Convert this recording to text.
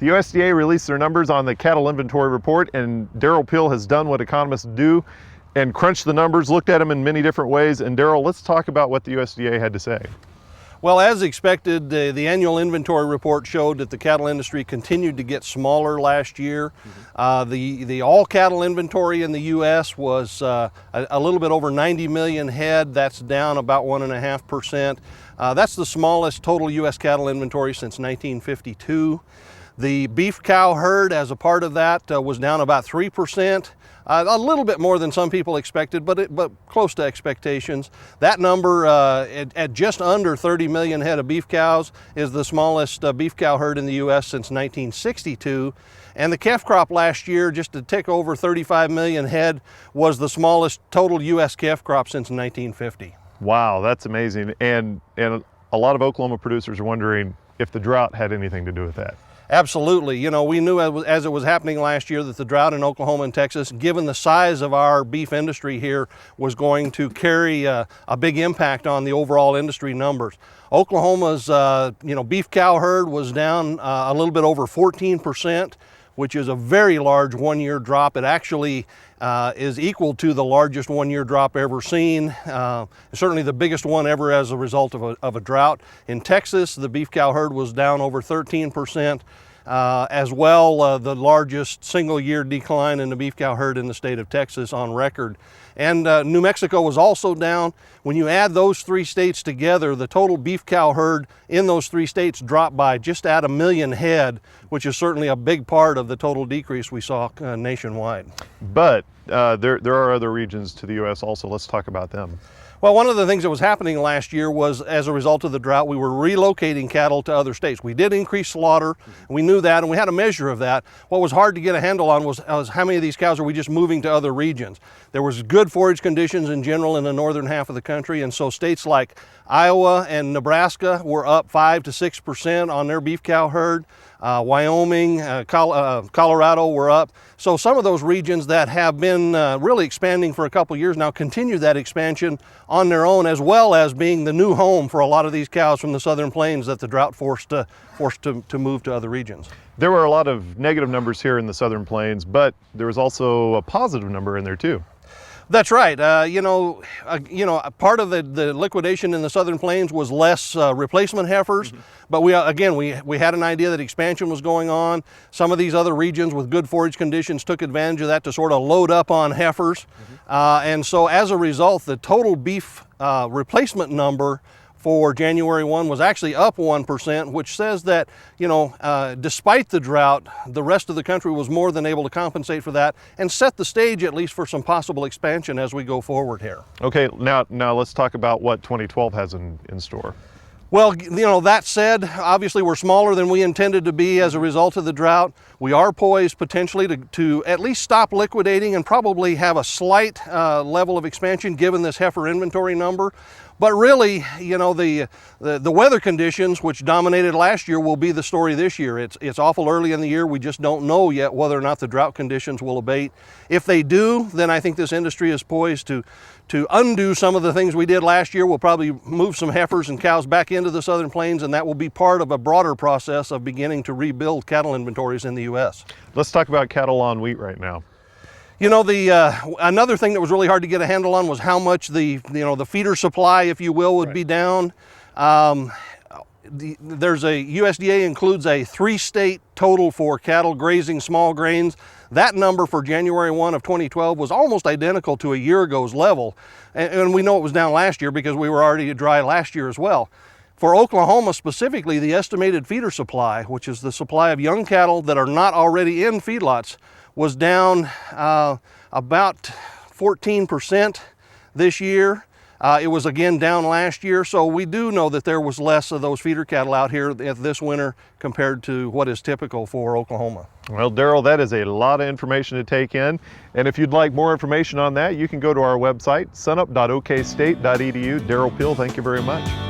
The USDA released their numbers on the Cattle Inventory Report, and Derrell Peel has done what economists do and crunched the numbers, looked at them in many different ways. And Derrell, let's talk about what the USDA had to say. Well, as expected, the annual inventory report showed that the cattle industry continued to get smaller last year. The all cattle inventory in the U.S. was a little bit over 90 million head. That's down about 1.5%. That's the smallest total U.S. cattle inventory since 1952. The beef cow herd, as a part of that, was down about 3%. A little bit more than some people expected, but close to expectations. That number at just under 30 million head of beef cows is the smallest beef cow herd in the U.S. since 1962. And the calf crop last year, just a tick over 35 million head, was the smallest total U.S. calf crop since 1950. Wow, that's amazing. And a lot of Oklahoma producers are wondering if the drought had anything to do with that. Absolutely. You know, we knew as it was happening last year that the drought in Oklahoma and Texas, given the size of our beef industry here, was going to carry a big impact on the overall industry numbers. Oklahoma's beef cow herd was down a little bit over 14%, which is a very large one-year drop. It actually is equal to the largest one-year drop ever seen. Certainly the biggest one ever as a result of a drought. In Texas, the beef cow herd was down over 13%. As well, the largest single-year decline in the beef cow herd in the state of Texas on record. And New Mexico was also down. When you add those three states together, the total beef cow herd in those three states dropped by just at 1 million head, which is certainly a big part of the total decrease we saw nationwide. But there are other regions to the U.S. also. Let's talk about them. Well, one of the things that was happening last year was, as a result of the drought, we were relocating cattle to other states. We did increase slaughter, we knew that, and we had a measure of that. What was hard to get a handle on was how many of these cows are we just moving to other regions. There was good forage conditions in general in the northern half of the country, and so states like Iowa and Nebraska were up 5 to 6% on their beef cow herd. Wyoming, Colorado were up. So some of those regions that have been really expanding for a couple years now continue that expansion on their own, as well as being the new home for a lot of these cows from the southern plains that the drought forced to move to other regions. There were a lot of negative numbers here in the southern plains, but there was also a positive number in there too. That's right. Part of the liquidation in the southern plains was less replacement heifers, but we had an idea that expansion was going on. Some of these other regions with good forage conditions took advantage of that to sort of load up on heifers, and so as a result, the total beef replacement number for January 1 was actually up 1%, which says that, despite the drought, the rest of the country was more than able to compensate for that and set the stage at least for some possible expansion as we go forward here. Okay, now let's talk about what 2012 has in store. Well, that said, obviously we're smaller than we intended to be as a result of the drought. We are poised potentially to at least stop liquidating and probably have a slight level of expansion given this heifer inventory number. But really, the weather conditions which dominated last year will be the story this year. It's awful early in the year. We just don't know yet whether or not the drought conditions will abate. If they do, then I think this industry is poised to undo some of the things we did last year. We'll probably move some heifers and cows back into the southern plains, and that will be part of a broader process of beginning to rebuild cattle inventories in the U.S. Let's talk about cattle on wheat right now. Another thing that was really hard to get a handle on was how much the feeder supply, if you will, would be down. USDA includes a 3-state total for cattle grazing small grains. That number for January 1 of 2012 was almost identical to a year ago's level. And we know it was down last year because we were already dry last year as well. For Oklahoma specifically, the estimated feeder supply, which is the supply of young cattle that are not already in feedlots, was down about 14% this year. It was again down last year, so we do know that there was less of those feeder cattle out here this winter compared to what is typical for Oklahoma. Well, Derrell, that is a lot of information to take in, and if you'd like more information on that, you can go to our website, sunup.okstate.edu. Derrell Peel, thank you very much.